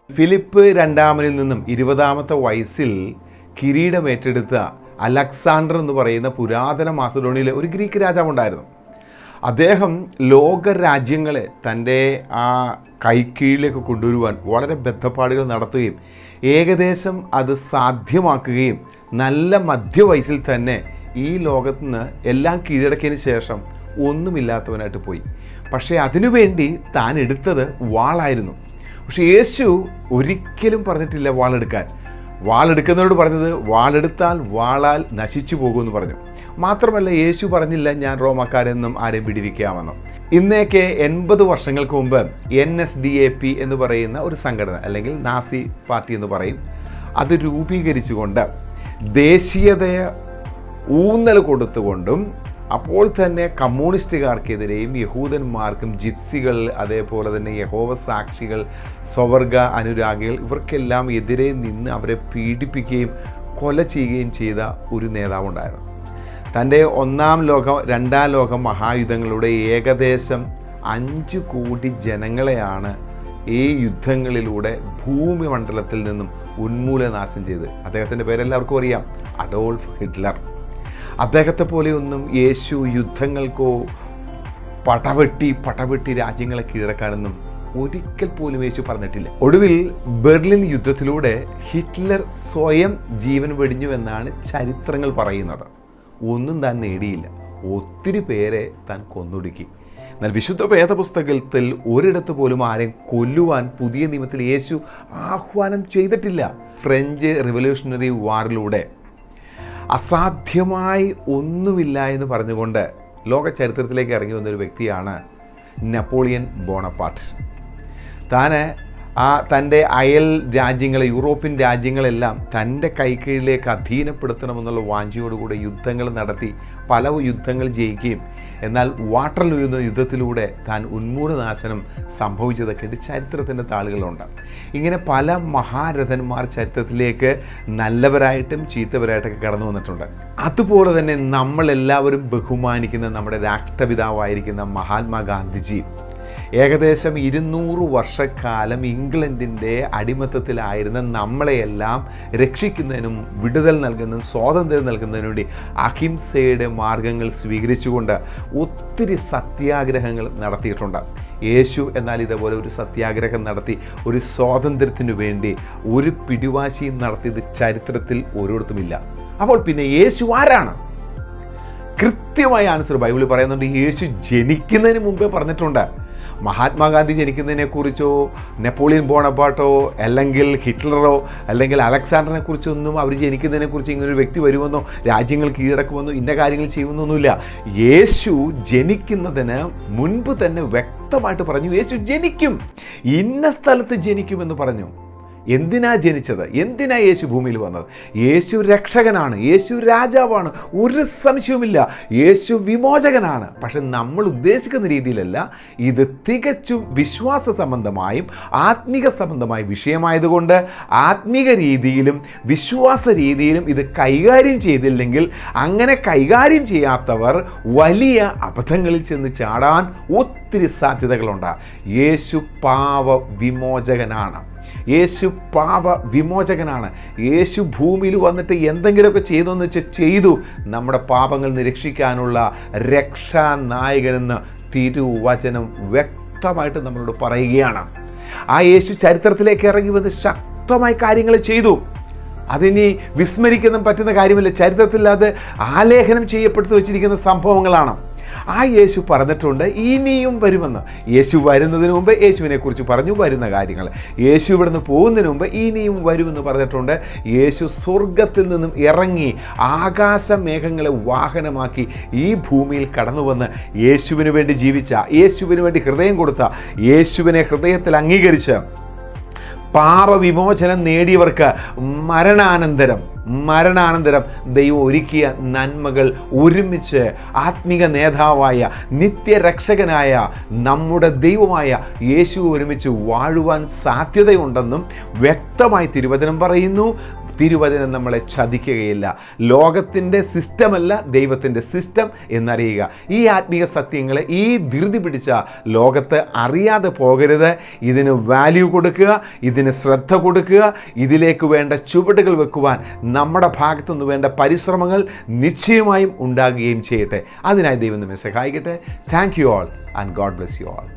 Philip രണ്ടാമനിൽ നിന്നും 20-ാമത്തെ വയസ്സിൽ കിരീടമേറ്റെടുത്ത Alexander എന്ന് പറയുന്ന പുരാതന മാസഡോണിയയിലെ ഒരു ഗ്രീക്ക് രാജാവുണ്ടായിരുന്നു. അദ്ദേഹം ലോകരാജ്യങ്ങളെ തൻ്റെ ആ കൈക്കീഴിലേക്ക് കൊണ്ടുവരുവാൻ വളരെ ബദ്ധപ്പാടുകൾ നടത്തുകയും ഏകദേശം അത് സാധ്യമാക്കുകയും നല്ല മധ്യവയസ്സിൽ തന്നെ ഈ ലോകത്ത് നിന്ന് എല്ലാം കീഴടക്കിയതിന് ശേഷം ഒന്നുമില്ലാത്തവനായിട്ട് പോയി. പക്ഷേ അതിനുവേണ്ടി താൻ എടുത്തത് വാളായിരുന്നു. പക്ഷേ യേശു ഒരിക്കലും പറഞ്ഞിട്ടില്ല വാളെടുക്കുന്നവരോട് പറഞ്ഞത് വാളെടുത്താൽ വാളാൽ നശിച്ചു പോകുമെന്ന് പറഞ്ഞു. മാത്രമല്ല യേശു പറഞ്ഞില്ല ഞാൻ റോമാക്കാരെന്നും ആരെയും പിടിവിക്കാമെന്നും. ഇന്നേക്ക് 80 വർഷങ്ങൾക്ക് മുമ്പ് NSDAP എന്ന് പറയുന്ന ഒരു സംഘടന, അല്ലെങ്കിൽ നാസി പാർട്ടി എന്ന് പറയും, അത് രൂപീകരിച്ചുകൊണ്ട് ദേശീയതയെ ഊന്നൽ കൊടുത്തുകൊണ്ടും അപ്പോൾ തന്നെ കമ്മ്യൂണിസ്റ്റുകാർക്കെതിരെയും യഹൂദന്മാർക്കും ജിപ്സികൾ, അതേപോലെ തന്നെ യഹോവ സാക്ഷികൾ, സ്വവർഗ അനുരാഗികൾ, ഇവർക്കെല്ലാം എതിരെ നിന്ന് അവരെ പീഡിപ്പിക്കുകയും കൊല ചെയ്യുകയും ചെയ്ത ഒരു നേതാവുണ്ടായിരുന്നു. തൻ്റെ ഒന്നാം ലോകം രണ്ടാം ലോകം മഹായുദ്ധങ്ങളുടെ ഏകദേശം 5 കോടി ജനങ്ങളെയാണ് ഈ യുദ്ധങ്ങളിലൂടെ ഭൂമിമണ്ഡലത്തിൽ നിന്നും ഉന്മൂലനാശം ചെയ്ത്. അദ്ദേഹത്തിൻ്റെ പേരെല്ലാവർക്കും അറിയാം, അഡോൾഫ് ഹിറ്റ്ലർ. അദ്ദേഹത്തെ പോലെയൊന്നും യേശു യുദ്ധങ്ങൾക്കോ പടവെട്ടി രാജ്യങ്ങളെ കീഴടക്കാനൊന്നും ഒരിക്കൽ പോലും യേശു പറഞ്ഞിട്ടില്ല. ഒടുവിൽ ബെർലിൻ യുദ്ധത്തിലൂടെ ഹിറ്റ്ലർ സ്വയം ജീവൻ വെടിഞ്ഞുവെന്നാണ് ചരിത്രങ്ങൾ പറയുന്നത്. ഒന്നും താൻ നേടിയില്ല, ഒത്തിരി പേരെ താൻ കൊന്നൊടുക്കി. എന്നാൽ വിശുദ്ധ വേദപുസ്തകത്തിൽ ഒരിടത്ത് പോലും ആരെയും കൊല്ലുവാൻ പുതിയ നിയമത്തിൽ യേശു ആഹ്വാനം ചെയ്തിട്ടില്ല. ഫ്രഞ്ച് റിവല്യൂഷണറി വാറിലൂടെ അസാധ്യമായി ഒന്നുമില്ല എന്ന് പറഞ്ഞുകൊണ്ട് ലോക ചരിത്രത്തിലേക്ക് ഇറങ്ങി വന്നൊരു വ്യക്തിയാണ് നെപ്പോളിയൻ ബോണപ്പാർട്ട്. തൻ്റെ അയൽ രാജ്യങ്ങളെ, യൂറോപ്യൻ രാജ്യങ്ങളെല്ലാം തൻ്റെ കൈക്കീഴിലേക്ക് അധീനപ്പെടുത്തണമെന്നുള്ള വാഞ്ചയോടുകൂടെ യുദ്ധങ്ങൾ നടത്തി പല യുദ്ധങ്ങൾ ജയിക്കുകയും എന്നാൽ വാട്ടർലൂ എന്ന യുദ്ധത്തിലൂടെ താൻ ഉന്മൂലനാശനം സംഭവിച്ചതൊക്കെ ചരിത്രത്തിൻ്റെ താളുകളുണ്ട്. ഇങ്ങനെ പല മഹാരഥന്മാർ ചരിത്രത്തിലേക്ക് നല്ലവരായിട്ടും ചീത്തവരായിട്ടൊക്കെ കടന്നു വന്നിട്ടുണ്ട്. അതുപോലെ തന്നെ നമ്മളെല്ലാവരും ബഹുമാനിക്കുന്ന നമ്മുടെ രാഷ്ട്രപിതാവായിരിക്കുന്ന മഹാത്മാഗാന്ധിജി ഏകദേശം 200 വർഷക്കാലം ഇംഗ്ലണ്ടിൻ്റെ അടിമത്തത്തിലായിരുന്ന നമ്മളെയെല്ലാം രക്ഷിക്കുന്നതിനും വിടുതൽ നൽകുന്നതിനും സ്വാതന്ത്ര്യം നൽകുന്നതിനു വേണ്ടി അഹിംസയുടെ മാർഗങ്ങൾ സ്വീകരിച്ചുകൊണ്ട് ഒത്തിരി സത്യാഗ്രഹങ്ങൾ നടത്തിയിട്ടുണ്ട്. യേശു എന്നാൽ ഇതേപോലെ ഒരു സത്യാഗ്രഹം നടത്തി ഒരു സ്വാതന്ത്ര്യത്തിനു വേണ്ടി ഒരു പിടിവാശിയും നടത്തിയത് ചരിത്രത്തിൽ ഒരിടത്തുമില്ല. അപ്പോൾ പിന്നെ യേശു ആരാണ്? കൃത്യമായ ആൻസർ ബൈബിളിൽ പറയുന്നുണ്ട്. യേശു ജനിക്കുന്നതിന് മുമ്പേ പറഞ്ഞിട്ടുണ്ട്. മഹാത്മാഗാന്ധി ജനിക്കുന്നതിനെക്കുറിച്ചോ നെപ്പോളിയൻ ബോണപ്പാർട്ടോ അല്ലെങ്കിൽ ഹിറ്റ്ലറോ അല്ലെങ്കിൽ അലക്സാണ്ടറിനെ കുറിച്ചൊന്നും അവർ ജനിക്കുന്നതിനെക്കുറിച്ച് ഇങ്ങനൊരു വ്യക്തി വരുമെന്നോ രാജ്യങ്ങൾ കീഴടക്കുമെന്നോ ഇന്ന കാര്യങ്ങൾ ചെയ്യുമെന്നൊന്നുമില്ല. യേശു ജനിക്കുന്നതിന് മുൻപ് തന്നെ വ്യക്തമായിട്ട് പറഞ്ഞു യേശു ജനിക്കും, ഇന്ന സ്ഥലത്ത് ജനിക്കുമെന്ന് പറഞ്ഞു. എന്തിനാ ജനിച്ചത്? എന്തിനാ യേശു ഭൂമിയിൽ വന്നത്? യേശു രക്ഷകനാണ്, യേശു രാജാവാണ്, ഒരു സംശയവുമില്ല. യേശു വിമോചകനാണ്. പക്ഷെ നമ്മൾ ഉദ്ദേശിക്കുന്ന രീതിയിലല്ല. ഇത് തികച്ചും വിശ്വാസ സംബന്ധമായും ആത്മീക സംബന്ധമായ വിഷയമായതുകൊണ്ട് ആത്മീക രീതിയിലും വിശ്വാസ രീതിയിലും ഇത് കൈകാര്യം ചെയ്തില്ലെങ്കിൽ അങ്ങനെ കൈകാര്യം ചെയ്യാത്തവർ വലിയ അബദ്ധങ്ങളിൽ ചെന്ന് ചാടാൻ ഒത്തിരി സാധ്യതകളുണ്ട്. യേശു പാവ വിമോചകനാണ്. യേശു പാപ വിമോചകനാണ്. യേശു ഭൂമിയിൽ വന്നിട്ട് എന്തെങ്കിലുമൊക്കെ ചെയ്തെന്ന് വെച്ചാൽ ചെയ്തു. നമ്മുടെ പാപങ്ങൾ നിരക്ഷിക്കാനുള്ള രക്ഷാനായകനെന്ന് തിരുവചനം വ്യക്തമായിട്ട് നമ്മളോട് പറയുകയാണ്. ആ യേശു ചരിത്രത്തിലേക്ക് ഇറങ്ങി വന്ന് ശക്തമായ കാര്യങ്ങൾ ചെയ്തു. അതിനി വിസ്മരിക്കുന്ന പറ്റുന്ന കാര്യമില്ല. ചരിത്രത്തിൽ അത് ആലേഖനം ചെയ്യപ്പെടുത്തി വച്ചിരിക്കുന്ന സംഭവങ്ങളാണ്. ആ യേശു പറഞ്ഞിട്ടുണ്ട് ഇനിയും വരുമെന്ന്. യേശു വരുന്നതിന് മുമ്പ് യേശുവിനെക്കുറിച്ച് പറഞ്ഞു വരുന്ന കാര്യങ്ങൾ. യേശു ഇവിടുന്ന് പോകുന്നതിന് മുമ്പ് ഇനിയും വരുമെന്ന് പറഞ്ഞിട്ടുണ്ട്. യേശു സ്വർഗത്തിൽ നിന്നും ഇറങ്ങി ആകാശമേഘങ്ങളെ വാഹനമാക്കി ഈ ഭൂമിയിൽ കടന്നു വന്ന് യേശുവിന് വേണ്ടി ജീവിച്ച, യേശുവിന് വേണ്ടി ഹൃദയം കൊടുത്ത, യേശുവിനെ ഹൃദയത്തിൽ അംഗീകരിച്ച് പാപവിമോചനം നേടിയവർക്ക് മരണാനന്തരം ദൈവം ഒരുക്കിയ നന്മകൾ ഒരുമിച്ച് ആത്മീക നേതാവായ നിത്യരക്ഷകനായ നമ്മുടെ ദൈവമായ യേശു ഒരുമിച്ച് വാഴുവാൻ സാധ്യതയുണ്ടെന്നും വ്യക്തമായി തിരുവചനം പറയുന്നു. തിരുവചനം നമ്മളെ ചതിക്കുകയില്ല. ലോകത്തിൻ്റെ സിസ്റ്റമല്ല ദൈവത്തിൻ്റെ സിസ്റ്റം എന്നറിയുക. ഈ ആത്മീയ സത്യങ്ങളെ ഈ ധൃതി പിടിച്ച ലോകത്ത് അറിയാതെ പോകരുത്. ഇതിന് വാല്യൂ കൊടുക്കുക, ഇതിന് ശ്രദ്ധ കൊടുക്കുക, ഇതിലേക്ക് വേണ്ട ചുവടുകൾ വെക്കുവാൻ നമ്മുടെ ഭാഗത്തുനിന്ന് വേണ്ട പരിശ്രമങ്ങൾ നിശ്ചയമായും ഉണ്ടാകുകയും ചെയ്യട്ടെ. അതിനായി ദൈവം നമ്മെ സഹായിക്കട്ടെ. Thank you all and God bless you all.